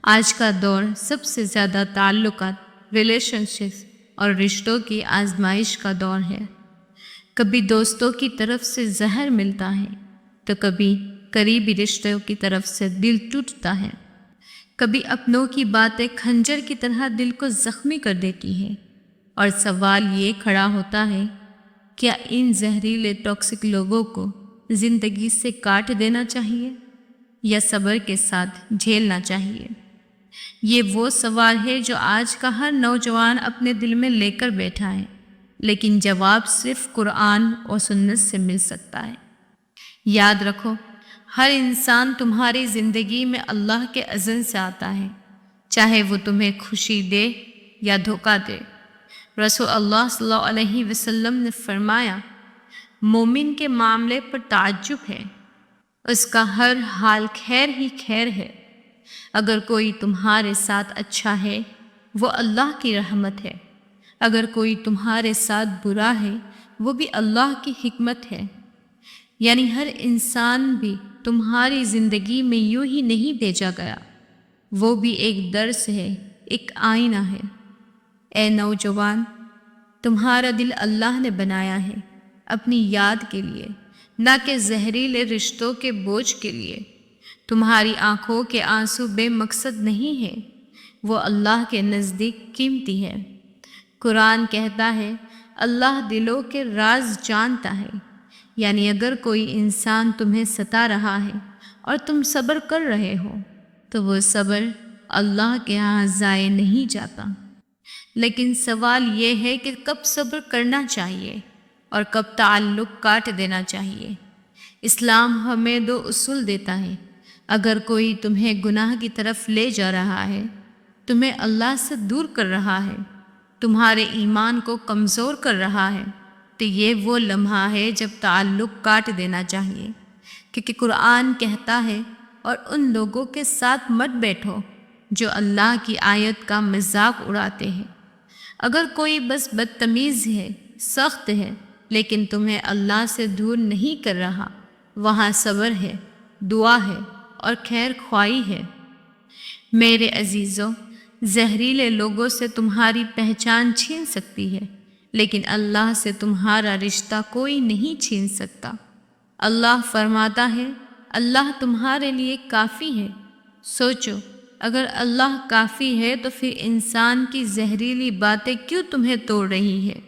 آج کا دور سب سے زیادہ تعلقات، ریلیشن شپس اور رشتوں کی آزمائش کا دور ہے۔ کبھی دوستوں کی طرف سے زہر ملتا ہے تو کبھی قریبی رشتوں کی طرف سے دل ٹوٹتا ہے۔ کبھی اپنوں کی باتیں خنجر کی طرح دل کو زخمی کر دیتی ہے، اور سوال یہ کھڑا ہوتا ہے، کیا ان زہریلے ٹاکسک لوگوں کو زندگی سے کاٹ دینا چاہیے یا صبر کے ساتھ جھیلنا چاہیے؟ یہ وہ سوال ہے جو آج کا ہر نوجوان اپنے دل میں لے کر بیٹھا ہے، لیکن جواب صرف قرآن اور سنت سے مل سکتا ہے۔ یاد رکھو، ہر انسان تمہاری زندگی میں اللہ کے اذن سے آتا ہے، چاہے وہ تمہیں خوشی دے یا دھوکہ دے۔ رسول اللہ صلی اللہ علیہ وسلم نے فرمایا، مومن کے معاملے پر تعجب ہے، اس کا ہر حال خیر ہی خیر ہے۔ اگر کوئی تمہارے ساتھ اچھا ہے، وہ اللہ کی رحمت ہے، اگر کوئی تمہارے ساتھ برا ہے، وہ بھی اللہ کی حکمت ہے۔ یعنی ہر انسان بھی تمہاری زندگی میں یوں ہی نہیں بھیجا گیا، وہ بھی ایک درس ہے، ایک آئینہ ہے۔ اے نوجوان، تمہارا دل اللہ نے بنایا ہے اپنی یاد کے لیے، نہ کہ زہریلے رشتوں کے بوجھ کے لیے۔ تمہاری آنکھوں کے آنسو بے مقصد نہیں ہے، وہ اللہ کے نزدیک قیمتی ہے۔ قرآن کہتا ہے، اللہ دلوں کے راز جانتا ہے۔ یعنی اگر کوئی انسان تمہیں ستا رہا ہے اور تم صبر کر رہے ہو، تو وہ صبر اللہ کے ہاں ضائع نہیں جاتا۔ لیکن سوال یہ ہے کہ کب صبر کرنا چاہیے اور کب تعلق کاٹ دینا چاہیے۔ اسلام ہمیں دو اصول دیتا ہے۔ اگر کوئی تمہیں گناہ کی طرف لے جا رہا ہے، تمہیں اللہ سے دور کر رہا ہے، تمہارے ایمان کو کمزور کر رہا ہے، تو یہ وہ لمحہ ہے جب تعلق کاٹ دینا چاہیے، کیونکہ قرآن کہتا ہے، اور ان لوگوں کے ساتھ مت بیٹھو جو اللہ کی آیت کا مذاق اڑاتے ہیں۔ اگر کوئی بس بدتمیز ہے، سخت ہے، لیکن تمہیں اللہ سے دور نہیں کر رہا، وہاں صبر ہے، دعا ہے اور خیر خواہی ہے۔ میرے عزیزوں، زہریلے لوگوں سے تمہاری پہچان چھین سکتی ہے، لیکن اللہ سے تمہارا رشتہ کوئی نہیں چھین سکتا۔ اللہ فرماتا ہے، اللہ تمہارے لیے کافی ہے۔ سوچو، اگر اللہ کافی ہے تو پھر انسان کی زہریلی باتیں کیوں تمہیں توڑ رہی ہے؟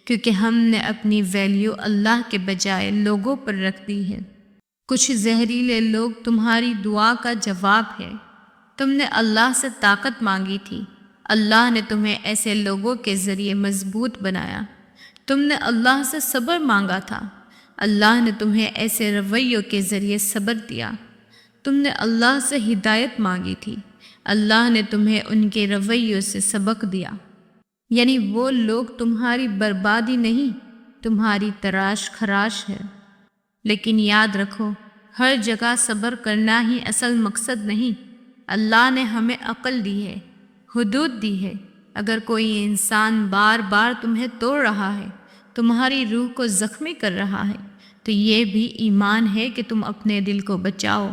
کیونکہ ہم نے اپنی ویلیو اللہ کے بجائے لوگوں پر رکھ دی ہے۔ کچھ زہریلے لوگ تمہاری دعا کا جواب ہے۔ تم نے اللہ سے طاقت مانگی تھی، اللہ نے تمہیں ایسے لوگوں کے ذریعے مضبوط بنایا۔ تم نے اللہ سے صبر مانگا تھا، اللہ نے تمہیں ایسے رویوں کے ذریعے صبر دیا۔ تم نے اللہ سے ہدایت مانگی تھی، اللہ نے تمہیں ان کے رویوں سے سبق دیا۔ یعنی وہ لوگ تمہاری بربادی نہیں، تمہاری تراش خراش ہے۔ لیکن یاد رکھو، ہر جگہ صبر کرنا ہی اصل مقصد نہیں۔ اللہ نے ہمیں عقل دی ہے، حدود دی ہے۔ اگر کوئی انسان بار بار تمہیں توڑ رہا ہے، تمہاری روح کو زخمی کر رہا ہے، تو یہ بھی ایمان ہے کہ تم اپنے دل کو بچاؤ۔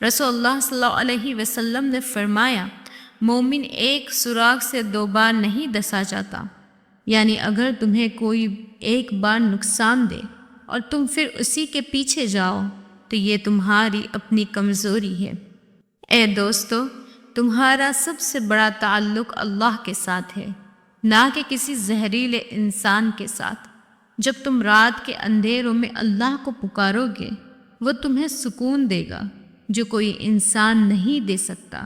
رسول اللہ صلی اللہ علیہ وسلم نے فرمایا، مومن ایک سوراخ سے دو بار نہیں ڈسا جاتا۔ یعنی اگر تمہیں کوئی ایک بار نقصان دے اور تم پھر اسی کے پیچھے جاؤ، تو یہ تمہاری اپنی کمزوری ہے۔ اے دوستو، تمہارا سب سے بڑا تعلق اللہ کے ساتھ ہے، نہ کہ کسی زہریلے انسان کے ساتھ۔ جب تم رات کے اندھیروں میں اللہ کو پکارو گے، وہ تمہیں سکون دے گا جو کوئی انسان نہیں دے سکتا۔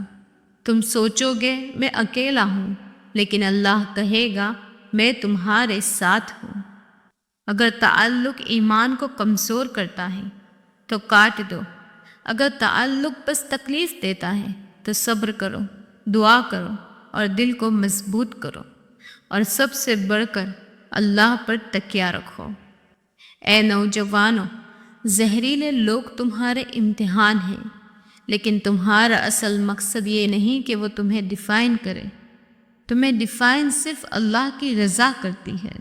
تم سوچو گے میں اکیلا ہوں، لیکن اللہ کہے گا میں تمہارے ساتھ ہوں۔ اگر تعلق ایمان کو کمزور کرتا ہے تو کاٹ دو، اگر تعلق بس تکلیف دیتا ہے تو صبر کرو، دعا کرو اور دل کو مضبوط کرو، اور سب سے بڑھ کر اللہ پر تکیہ رکھو۔ اے نوجوانوں، زہریلے لوگ تمہارے امتحان ہیں، لیکن تمہارا اصل مقصد یہ نہیں کہ وہ تمہیں ڈیفائن کرے۔ تمہیں ڈیفائن صرف اللہ کی رضا کرتی ہے۔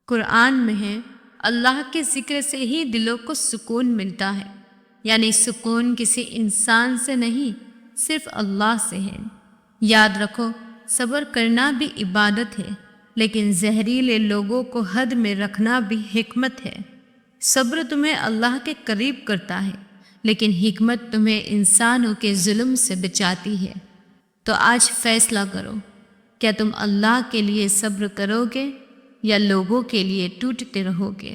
قرآن میں ہے، اللہ کے ذکر سے ہی دلوں کو سکون ملتا ہے۔ یعنی سکون کسی انسان سے نہیں، صرف اللہ سے ہے۔ یاد رکھو صبر کرنا بھی عبادت ہے، لیکن زہریلے لوگوں کو حد میں رکھنا بھی حکمت ہے۔ صبر تمہیں اللہ کے قریب کرتا ہے، لیکن حکمت تمہیں انسانوں کے ظلم سے بچاتی ہے۔ تو آج فیصلہ کرو، کیا تم اللہ کے لیے صبر کرو گے یا لوگوں کے لیے ٹوٹتے رہو گے؟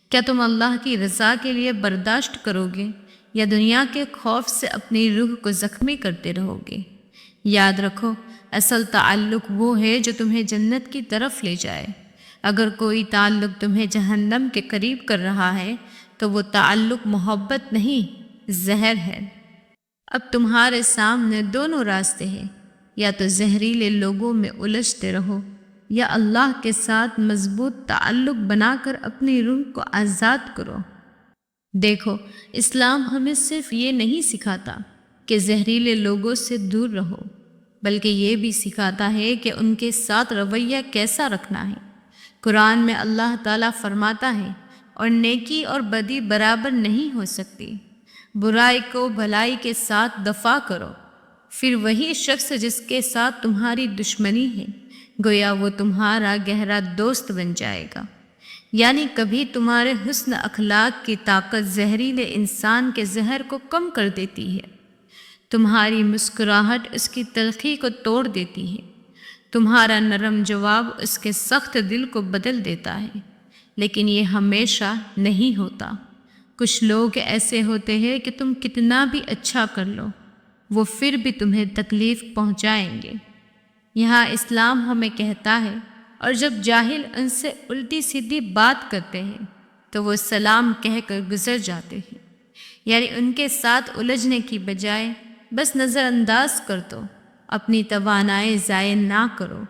کیا تم اللہ کی رضا کے لیے برداشت کرو گے یا دنیا کے خوف سے اپنی روح کو زخمی کرتے رہو گے؟ یاد رکھو اصل تعلق وہ ہے جو تمہیں جنت کی طرف لے جائے۔ اگر کوئی تعلق تمہیں جہنم کے قریب کر رہا ہے تو وہ تعلق محبت نہیں، زہر ہے۔ اب تمہارے سامنے دونوں راستے ہیں، یا تو زہریلے لوگوں میں الجھتے رہو یا اللہ کے ساتھ مضبوط تعلق بنا کر اپنی روح کو آزاد کرو۔ دیکھو اسلام ہمیں صرف یہ نہیں سکھاتا کہ زہریلے لوگوں سے دور رہو، بلکہ یہ بھی سکھاتا ہے کہ ان کے ساتھ رویہ کیسا رکھنا ہے۔ قرآن میں اللہ تعالیٰ فرماتا ہے، اور نیکی اور بدی برابر نہیں ہو سکتی، برائی کو بھلائی کے ساتھ دفع کرو، پھر وہی شخص جس کے ساتھ تمہاری دشمنی ہے گویا وہ تمہارا گہرا دوست بن جائے گا۔ یعنی کبھی تمہارے حسن اخلاق کی طاقت زہریلے انسان کے زہر کو کم کر دیتی ہے، تمہاری مسکراہٹ اس کی تلخی کو توڑ دیتی ہے، تمہارا نرم جواب اس کے سخت دل کو بدل دیتا ہے۔ لیکن یہ ہمیشہ نہیں ہوتا۔ کچھ لوگ ایسے ہوتے ہیں کہ تم کتنا بھی اچھا کر لو وہ پھر بھی تمہیں تکلیف پہنچائیں گے۔ یہاں اسلام ہمیں کہتا ہے، اور جب جاہل ان سے الٹی سیدھی بات کرتے ہیں تو وہ سلام کہہ کر گزر جاتے ہیں، یعنی ان کے ساتھ الجھنے کی بجائے بس نظر انداز کر دو، اپنی توانائی ضائع نہ کرو،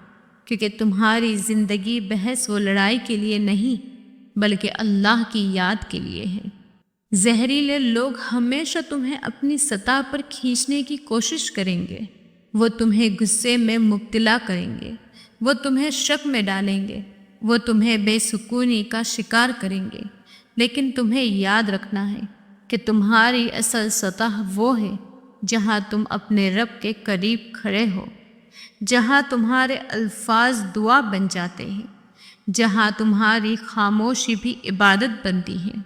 کیونکہ تمہاری زندگی بحث و لڑائی کے لیے نہیں بلکہ اللہ کی یاد کے لیے ہے۔ زہریلے لوگ ہمیشہ تمہیں اپنی سطح پر کھینچنے کی کوشش کریں گے، وہ تمہیں غصے میں مبتلا کریں گے، وہ تمہیں شک میں ڈالیں گے، وہ تمہیں بے سکونی کا شکار کریں گے، لیکن تمہیں یاد رکھنا ہے کہ تمہاری اصل سطح وہ ہے جہاں تم اپنے رب کے قریب کھڑے ہو، جہاں تمہارے الفاظ دعا بن جاتے ہیں، جہاں تمہاری خاموشی بھی عبادت بنتی ہے۔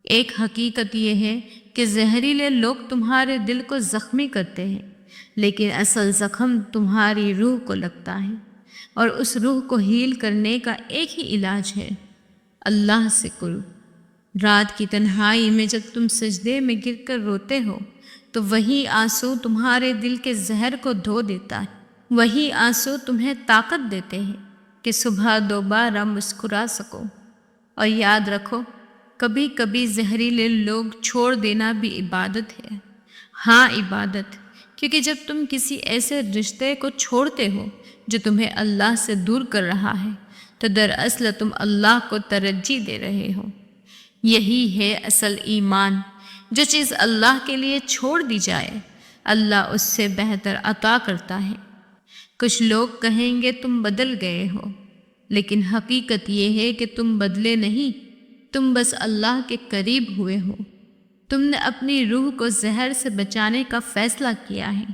ایک حقیقت یہ ہے کہ زہریلے لوگ تمہارے دل کو زخمی کرتے ہیں، لیکن اصل زخم تمہاری روح کو لگتا ہے، اور اس روح کو ہیل کرنے کا ایک ہی علاج ہے، اللہ سے قرب۔ رات کی تنہائی میں جب تم سجدے میں گر کر روتے ہو تو وہی آنسو تمہارے دل کے زہر کو دھو دیتا ہے، وہی آنسو تمہیں طاقت دیتے ہیں کہ صبح دوبارہ مسکرا سکو۔ اور یاد رکھو کبھی کبھی زہریلے لوگ چھوڑ دینا بھی عبادت ہے۔ ہاں عبادت، کیونکہ جب تم کسی ایسے رشتے کو چھوڑتے ہو جو تمہیں اللہ سے دور کر رہا ہے تو دراصل تم اللہ کو ترجیح دے رہے ہو۔ یہی ہے اصل ایمان۔ جو چیز اللہ کے لیے چھوڑ دی جائے اللہ اس سے بہتر عطا کرتا ہے۔ کچھ لوگ کہیں گے تم بدل گئے ہو، لیکن حقیقت یہ ہے کہ تم بدلے نہیں، تم بس اللہ کے قریب ہوئے ہو۔ تم نے اپنی روح کو زہر سے بچانے کا فیصلہ کیا ہے،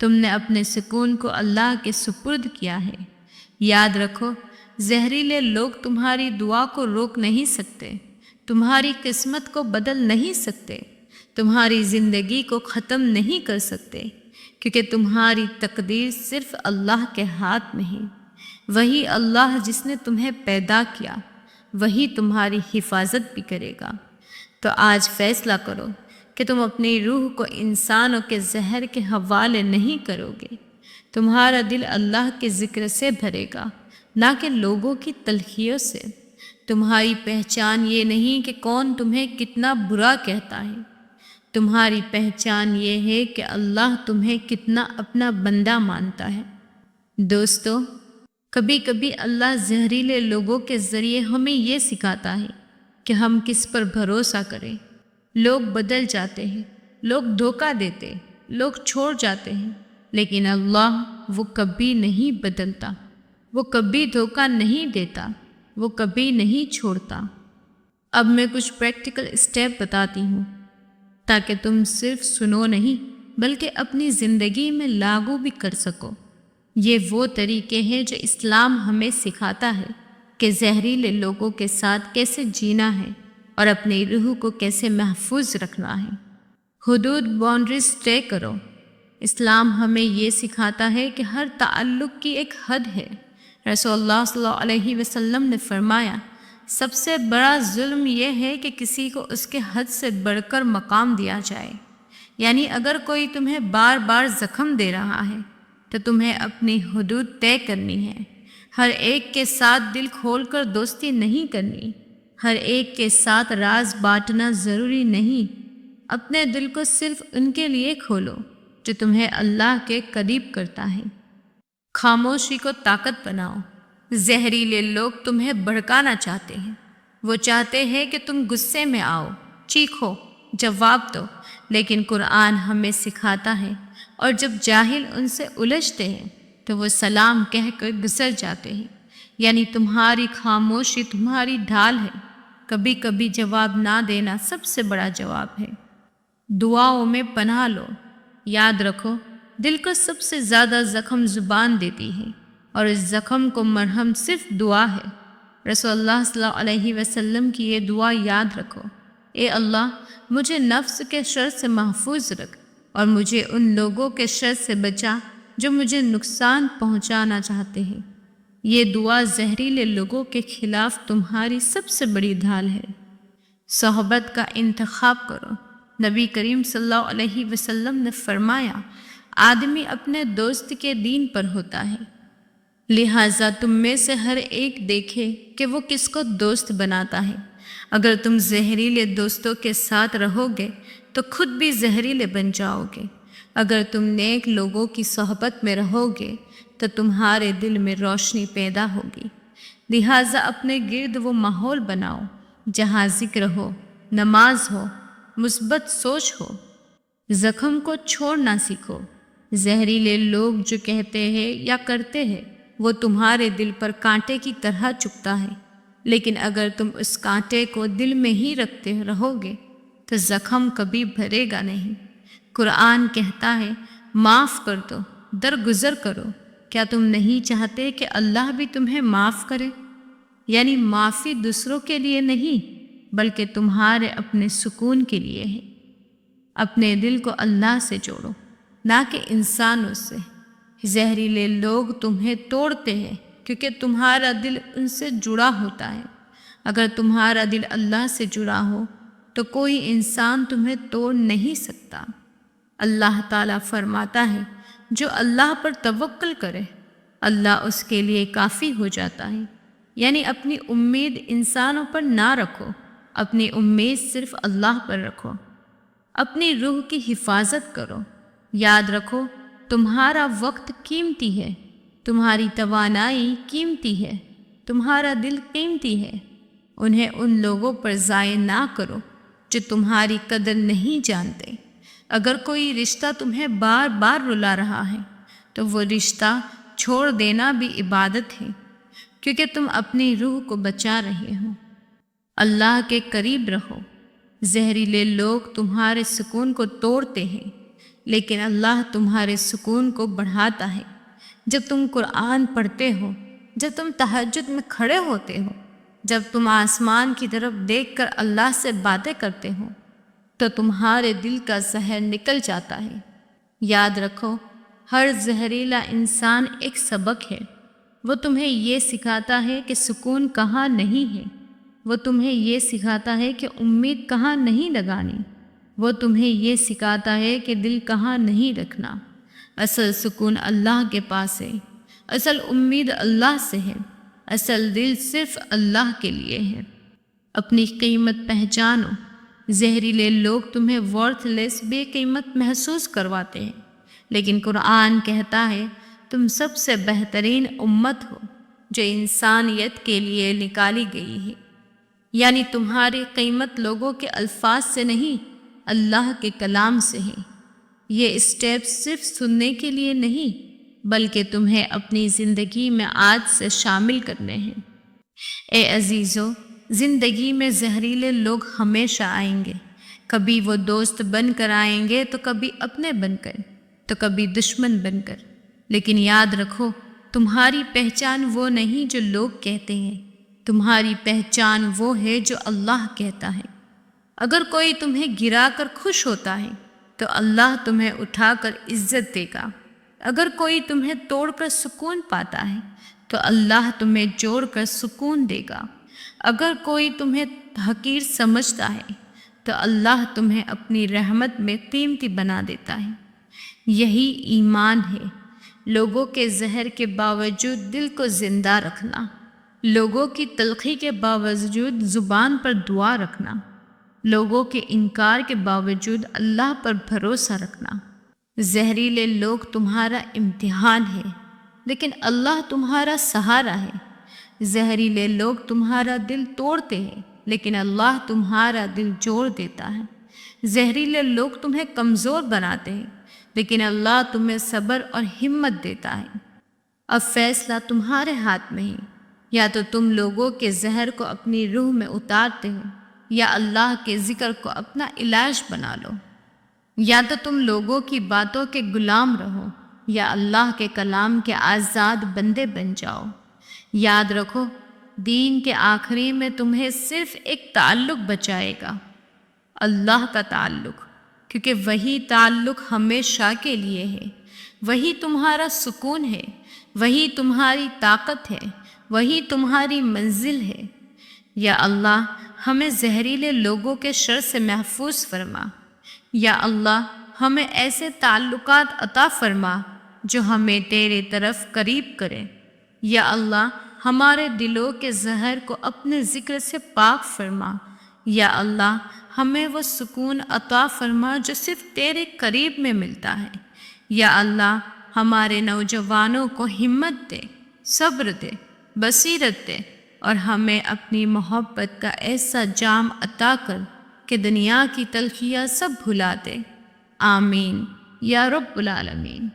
تم نے اپنے سکون کو اللہ کے سپرد کیا ہے۔ یاد رکھو زہریلے لوگ تمہاری دعا کو روک نہیں سکتے، تمہاری قسمت کو بدل نہیں سکتے، تمہاری زندگی کو ختم نہیں کر سکتے، کیونکہ تمہاری تقدیر صرف اللہ کے ہاتھ میں ہے۔ وہی اللہ جس نے تمہیں پیدا کیا وہی تمہاری حفاظت بھی کرے گا۔ تو آج فیصلہ کرو کہ تم اپنی روح کو انسانوں کے زہر کے حوالے نہیں کرو گے۔ تمہارا دل اللہ کے ذکر سے بھرے گا، نہ کہ لوگوں کی تلخیوں سے۔ تمہاری پہچان یہ نہیں کہ کون تمہیں کتنا برا کہتا ہے، تمہاری پہچان یہ ہے کہ اللہ تمہیں کتنا اپنا بندہ مانتا ہے۔ دوستو، کبھی کبھی اللہ زہریلے لوگوں کے ذریعے ہمیں یہ سکھاتا ہے کہ ہم کس پر بھروسہ کریں۔ لوگ بدل جاتے ہیں، لوگ دھوکہ دیتے، لوگ چھوڑ جاتے ہیں، لیکن اللہ وہ کبھی نہیں بدلتا، وہ کبھی دھوکہ نہیں دیتا، وہ کبھی نہیں چھوڑتا۔ اب میں کچھ پریکٹیکل اسٹیپ بتاتی ہوں تاکہ تم صرف سنو نہیں بلکہ اپنی زندگی میں لاگو بھی کر سکو۔ یہ وہ طریقے ہیں جو اسلام ہمیں سکھاتا ہے کہ زہریلے لوگوں کے ساتھ کیسے جینا ہے اور اپنی روح کو کیسے محفوظ رکھنا ہے۔ حدود باؤنڈریز طے کرو۔ اسلام ہمیں یہ سکھاتا ہے کہ ہر تعلق کی ایک حد ہے۔ رسول اللہ صلی اللہ علیہ وسلم نے فرمایا، سب سے بڑا ظلم یہ ہے کہ کسی کو اس کے حد سے بڑھ کر مقام دیا جائے۔ یعنی اگر کوئی تمہیں بار بار زخم دے رہا ہے تو تمہیں اپنی حدود طے کرنی ہے۔ ہر ایک کے ساتھ دل کھول کر دوستی نہیں کرنی، ہر ایک کے ساتھ راز بانٹنا ضروری نہیں۔ اپنے دل کو صرف ان کے لیے کھولو جو تمہیں اللہ کے قریب کرتا ہے۔ خاموشی کو طاقت بناؤ۔ زہریلے لوگ تمہیں بھڑکانا چاہتے ہیں، وہ چاہتے ہیں کہ تم غصے میں آؤ، چیخو، جواب دو، لیکن قرآن ہمیں سکھاتا ہے اور جب جاہل ان سے الجھتے ہیں تو وہ سلام کہہ کر گزر جاتے ہیں۔ یعنی تمہاری خاموشی تمہاری ڈھال ہے۔ کبھی کبھی جواب نہ دینا سب سے بڑا جواب ہے۔ دعاؤں میں پناہ لو۔ یاد رکھو، دل کو سب سے زیادہ زخم زبان دیتی ہے اور اس زخم کو مرہم صرف دعا ہے۔ رسول اللہ صلی اللہ علیہ وسلم کی یہ دعا یاد رکھو، اے اللہ مجھے نفس کے شر سے محفوظ رکھ اور مجھے ان لوگوں کے شر سے بچا جو مجھے نقصان پہنچانا چاہتے ہیں۔ یہ دعا زہریلے لوگوں کے خلاف تمہاری سب سے بڑی ڈھال ہے۔ صحبت کا انتخاب کرو۔ نبی کریم صلی اللہ علیہ وسلم نے فرمایا، آدمی اپنے دوست کے دین پر ہوتا ہے، لہٰذا تم میں سے ہر ایک دیکھے کہ وہ کس کو دوست بناتا ہے۔ اگر تم زہریلے دوستوں کے ساتھ رہو گے تو خود بھی زہریلے بن جاؤ گے۔ اگر تم نیک لوگوں کی صحبت میں رہو گے تو تمہارے دل میں روشنی پیدا ہوگی۔ لہٰذا اپنے گرد وہ ماحول بناؤ جہاں ذکر ہو، نماز ہو، مثبت سوچ ہو۔ زخم کو چھوڑنا سیکھو۔ زہریلے لوگ جو کہتے ہیں یا کرتے ہیں وہ تمہارے دل پر کانٹے کی طرح چبھتا ہے، لیکن اگر تم اس کانٹے کو دل میں ہی رکھتے رہو گے تو زخم کبھی بھرے گا نہیں۔ قرآن کہتا ہے، معاف کر دو، درگزر کرو۔ کیا تم نہیں چاہتے کہ اللہ بھی تمہیں معاف کرے؟ یعنی معافی دوسروں کے لیے نہیں بلکہ تمہارے اپنے سکون کے لیے ہے۔ اپنے دل کو اللہ سے جوڑو، نہ کہ انسانوں سے۔ زہریلے لوگ تمہیں توڑتے ہیں کیونکہ تمہارا دل ان سے جڑا ہوتا ہے۔ اگر تمہارا دل اللہ سے جڑا ہو تو کوئی انسان تمہیں توڑ نہیں سکتا۔ اللہ تعالیٰ فرماتا ہے، جو اللہ پر توکل کرے اللہ اس کے لیے کافی ہو جاتا ہے۔ یعنی اپنی امید انسانوں پر نہ رکھو، اپنی امید صرف اللہ پر رکھو۔ اپنی روح کی حفاظت کرو۔ یاد رکھو، تمہارا وقت قیمتی ہے، تمہاری توانائی قیمتی ہے، تمہارا دل قیمتی ہے۔ انہیں ان لوگوں پر ضائع نہ کرو جو تمہاری قدر نہیں جانتے۔ اگر کوئی رشتہ تمہیں بار بار رلا رہا ہے تو وہ رشتہ چھوڑ دینا بھی عبادت ہے، کیونکہ تم اپنی روح کو بچا رہے ہو۔ اللہ کے قریب رہو۔ زہریلے لوگ تمہارے سکون کو توڑتے ہیں لیکن اللہ تمہارے سکون کو بڑھاتا ہے۔ جب تم قرآن پڑھتے ہو، جب تم تہجد میں کھڑے ہوتے ہو، جب تم آسمان کی طرف دیکھ کر اللہ سے باتیں کرتے ہو تو تمہارے دل کا زہر نکل جاتا ہے۔ یاد رکھو، ہر زہریلا انسان ایک سبق ہے۔ وہ تمہیں یہ سکھاتا ہے کہ سکون کہاں نہیں ہے، وہ تمہیں یہ سکھاتا ہے کہ امید کہاں نہیں لگانی، وہ تمہیں یہ سکھاتا ہے کہ دل کہاں نہیں رکھنا۔ اصل سکون اللہ کے پاس ہے، اصل امید اللہ سے ہے، اصل دل صرف اللہ کے لیے ہے۔ اپنی قیمت پہچانو۔ زہریلے لوگ تمہیں ورتھ لیس، بے قیمت محسوس کرواتے ہیں، لیکن قرآن کہتا ہے تم سب سے بہترین امت ہو جو انسانیت کے لیے نکالی گئی ہے۔ یعنی تمہاری قیمت لوگوں کے الفاظ سے نہیں، اللہ کے کلام سے ہے۔ یہ اسٹیپ صرف سننے کے لیے نہیں بلکہ تمہیں اپنی زندگی میں آج سے شامل کرنے ہیں۔ اے عزیزو، زندگی میں زہریلے لوگ ہمیشہ آئیں گے، کبھی وہ دوست بن کر آئیں گے تو کبھی اپنے بن کر، تو کبھی دشمن بن کر، لیکن یاد رکھو تمہاری پہچان وہ نہیں جو لوگ کہتے ہیں، تمہاری پہچان وہ ہے جو اللہ کہتا ہے۔ اگر کوئی تمہیں گرا کر خوش ہوتا ہے تو اللہ تمہیں اٹھا کر عزت دے گا، اگر کوئی تمہیں توڑ کر سکون پاتا ہے تو اللہ تمہیں جوڑ کر سکون دے گا، اگر کوئی تمہیں حقیر سمجھتا ہے تو اللہ تمہیں اپنی رحمت میں قیمتی بنا دیتا ہے۔ یہی ایمان ہے، لوگوں کے زہر کے باوجود دل کو زندہ رکھنا، لوگوں کی تلخی کے باوجود زبان پر دعا رکھنا، لوگوں کے انکار کے باوجود اللہ پر بھروسہ رکھنا۔ زہریلے لوگ تمہارا امتحان ہے لیکن اللہ تمہارا سہارا ہے، زہریلے لوگ تمہارا دل توڑتے ہیں لیکن اللہ تمہارا دل جوڑ دیتا ہے، زہریلے لوگ تمہیں کمزور بناتے ہیں لیکن اللہ تمہیں صبر اور ہمت دیتا ہے۔ اب فیصلہ تمہارے ہاتھ میں ہے، یا تو تم لوگوں کے زہر کو اپنی روح میں اتارتے ہو یا اللہ کے ذکر کو اپنا علاج بنا لو، یا تو تم لوگوں کی باتوں کے غلام رہو یا اللہ کے کلام کے آزاد بندے بن جاؤ۔ یاد رکھو دین کے آخری میں تمہیں صرف ایک تعلق بچائے گا، اللہ کا تعلق، کیونکہ وہی تعلق ہمیشہ کے لیے ہے، وہی تمہارا سکون ہے، وہی تمہاری طاقت ہے، وہی تمہاری منزل ہے۔ یا اللہ ہمیں زہریلے لوگوں کے شر سے محفوظ فرما، یا اللہ ہمیں ایسے تعلقات عطا فرما جو ہمیں تیرے طرف قریب کرے، یا اللہ ہمارے دلوں کے زہر کو اپنے ذکر سے پاک فرما، یا اللہ ہمیں وہ سکون عطا فرما جو صرف تیرے قریب میں ملتا ہے، یا اللہ ہمارے نوجوانوں کو ہمت دے، صبر دے، بصیرت دے، اور ہمیں اپنی محبت کا ایسا جام عطا کر کہ دنیا کی تلخیاں سب بھلا دے۔ آمین یا رب العالمین۔